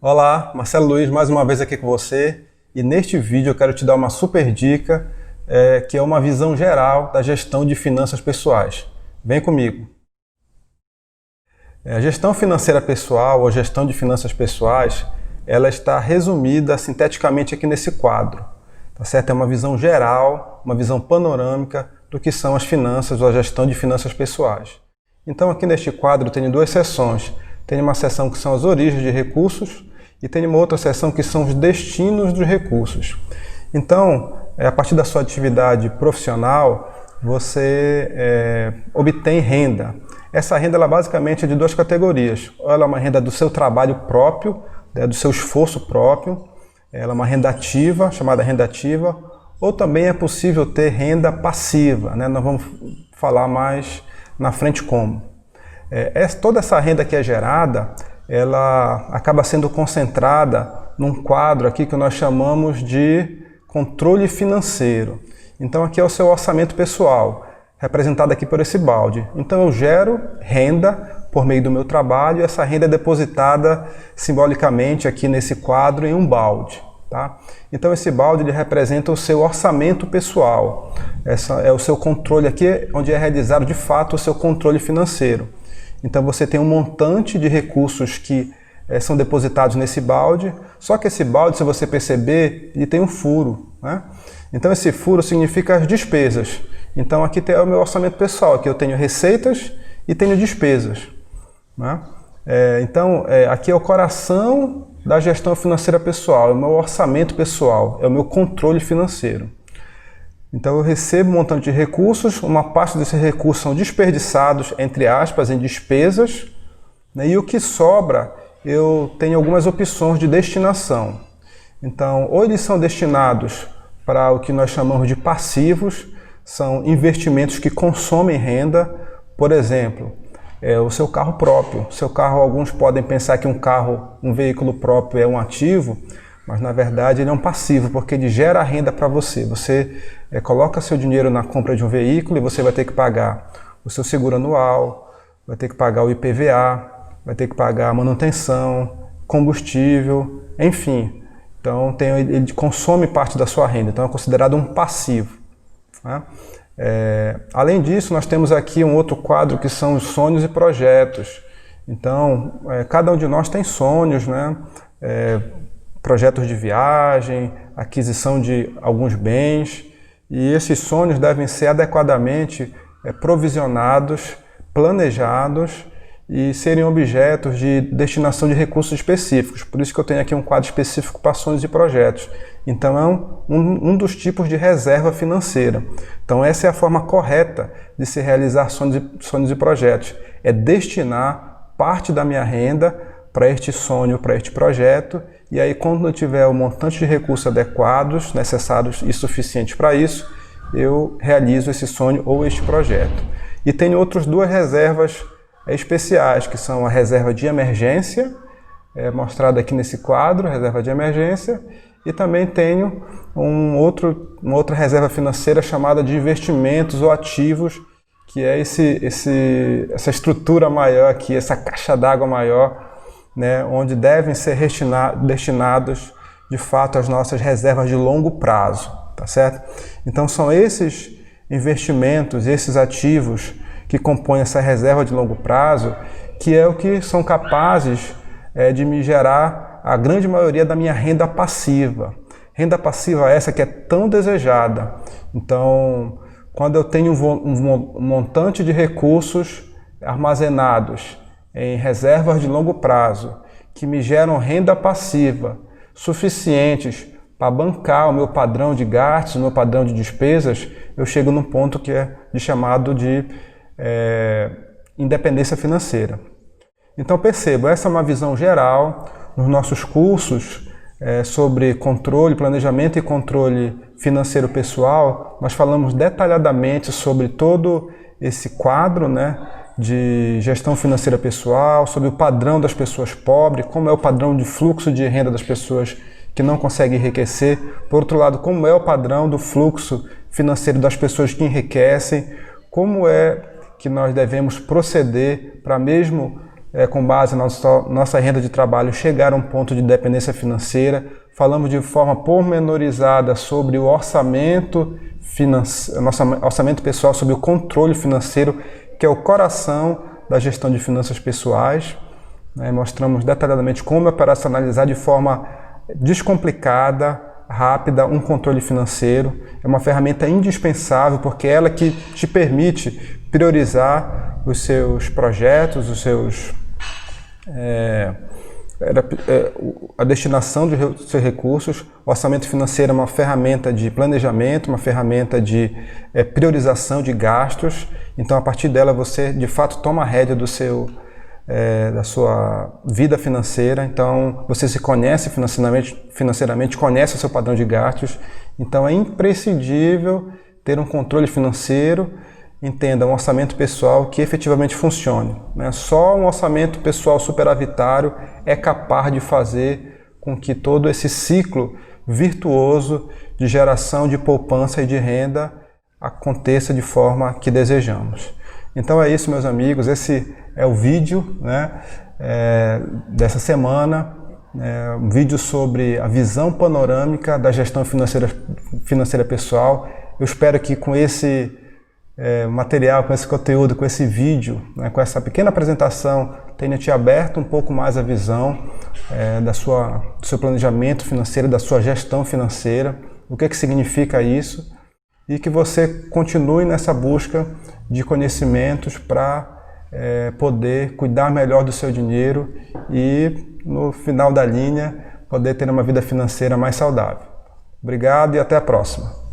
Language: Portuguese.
Olá, Marcelo Luiz, mais uma vez aqui com você, e neste vídeo eu quero te dar uma super dica, que é uma visão geral da gestão de finanças pessoais. Vem comigo. A gestão financeira pessoal ou gestão de finanças pessoais, ela está resumida sinteticamente aqui nesse quadro, tá certo? É uma visão geral, uma visão panorâmica do que são as finanças ou a gestão de finanças pessoais. Então aqui neste quadro tem duas seções. Tem uma seção que são as origens de recursos e tem uma outra seção que são os destinos dos recursos. Então, a partir da sua atividade profissional, você obtém renda. Essa renda ela basicamente é de duas categorias. Ou ela é uma renda do seu trabalho próprio, do seu esforço próprio, ela é uma renda ativa, chamada renda ativa, ou também é possível ter renda passiva, né? Nós vamos falar mais na frente como. Toda essa renda que é gerada, ela acaba sendo concentrada num quadro aqui que nós chamamos de controle financeiro. Então aqui é o seu orçamento pessoal, representado aqui por esse balde. Então eu gero renda por meio do meu trabalho e essa renda é depositada simbolicamente aqui nesse quadro em um balde. Tá? Então esse balde ele representa o seu orçamento pessoal. Essa é o seu controle aqui, onde é realizado de fato o seu controle financeiro. Então você tem um montante de recursos que são depositados nesse balde, só que esse balde, se você perceber, ele tem um furo, né? Então esse furo significa as despesas. Então aqui tem o meu orçamento pessoal, aqui eu tenho receitas e tenho despesas, né? Então aqui é o coração da gestão financeira pessoal, é o meu orçamento pessoal, é o meu controle financeiro. Então eu recebo um montante de recursos, uma parte desses recursos são desperdiçados, entre aspas, em despesas, né? E o que sobra, eu tenho algumas opções de destinação. Então, ou eles são destinados para o que nós chamamos de passivos, são investimentos que consomem renda, por exemplo, o seu carro próprio. O seu carro, alguns podem pensar que um veículo próprio é um ativo, mas na verdade ele é um passivo, porque ele gera renda para você. Você coloca seu dinheiro na compra de um veículo e você vai ter que pagar o seu seguro anual, vai ter que pagar o IPVA, vai ter que pagar a manutenção, combustível, enfim. Então ele consome parte da sua renda, então é considerado um passivo, né? Além disso, nós temos aqui um outro quadro que são os sonhos e projetos. Então, cada um de nós tem sonhos, né? Projetos de viagem, aquisição de alguns bens, e esses sonhos devem ser adequadamente provisionados, planejados e serem objetos de destinação de recursos específicos. Por isso que eu tenho aqui um quadro específico para sonhos e projetos. Então é um dos tipos de reserva financeira. Então essa é a forma correta de se realizar sonhos e projetos. É destinar parte da minha renda para este sonho, para este projeto, e aí quando eu tiver o montante de recursos adequados, necessários e suficientes para isso, eu realizo esse sonho ou este projeto. E tenho outras duas reservas especiais, que são a reserva de emergência, mostrada aqui nesse quadro, reserva de emergência, e também tenho uma outra reserva financeira chamada de investimentos ou ativos, que é essa estrutura maior aqui, essa caixa d'água maior, né, onde devem ser destinados de fato as nossas reservas de longo prazo, tá certo? Então são esses investimentos, esses ativos que compõem essa reserva de longo prazo, que é o que são capazes de me gerar a grande maioria da minha renda passiva. Renda passiva essa que é tão desejada. Então, quando eu tenho um montante de recursos armazenados em reservas de longo prazo, que me geram renda passiva suficientes para bancar o meu padrão de gastos, o meu padrão de despesas, eu chego num ponto que é chamado de independência financeira. Então perceba, essa é uma visão geral. Nos nossos cursos sobre controle, planejamento e controle financeiro pessoal, nós falamos detalhadamente sobre todo esse quadro, né, de gestão financeira pessoal, sobre o padrão das pessoas pobres, como é o padrão de fluxo de renda das pessoas que não conseguem enriquecer. Por outro lado, como é o padrão do fluxo financeiro das pessoas que enriquecem, como é que nós devemos proceder para mesmo com base na nossa renda de trabalho, chegar a um ponto de dependência financeira. Falamos de forma pormenorizada sobre o orçamento nosso orçamento pessoal, sobre o controle financeiro, que é o coração da gestão de finanças pessoais. Mostramos detalhadamente como operacionalizar de forma descomplicada, rápida, um controle financeiro. É uma ferramenta indispensável, porque é ela que te permite priorizar os seus projetos, a destinação dos seus recursos. O orçamento financeiro é uma ferramenta de planejamento, uma ferramenta de priorização de gastos. Então, a partir dela, você de fato toma a rédea da sua vida financeira. Então, você se conhece financeiramente, conhece o seu padrão de gastos. Então, é imprescindível ter um controle financeiro. Entenda, um orçamento pessoal que efetivamente funcione. Só um orçamento pessoal superavitário é capaz de fazer com que todo esse ciclo virtuoso de geração de poupança e de renda aconteça de forma que desejamos. Então é isso, meus amigos, esse é o vídeo dessa semana, um vídeo sobre a visão panorâmica da gestão financeira pessoal. Eu espero que com esse material, com esse conteúdo, com esse vídeo, com essa pequena apresentação, tenha te aberto um pouco mais a visão do seu planejamento financeiro, da sua gestão financeira, o que significa isso, e que você continue nessa busca de conhecimentos para poder cuidar melhor do seu dinheiro e, no final da linha, poder ter uma vida financeira mais saudável. Obrigado e até a próxima.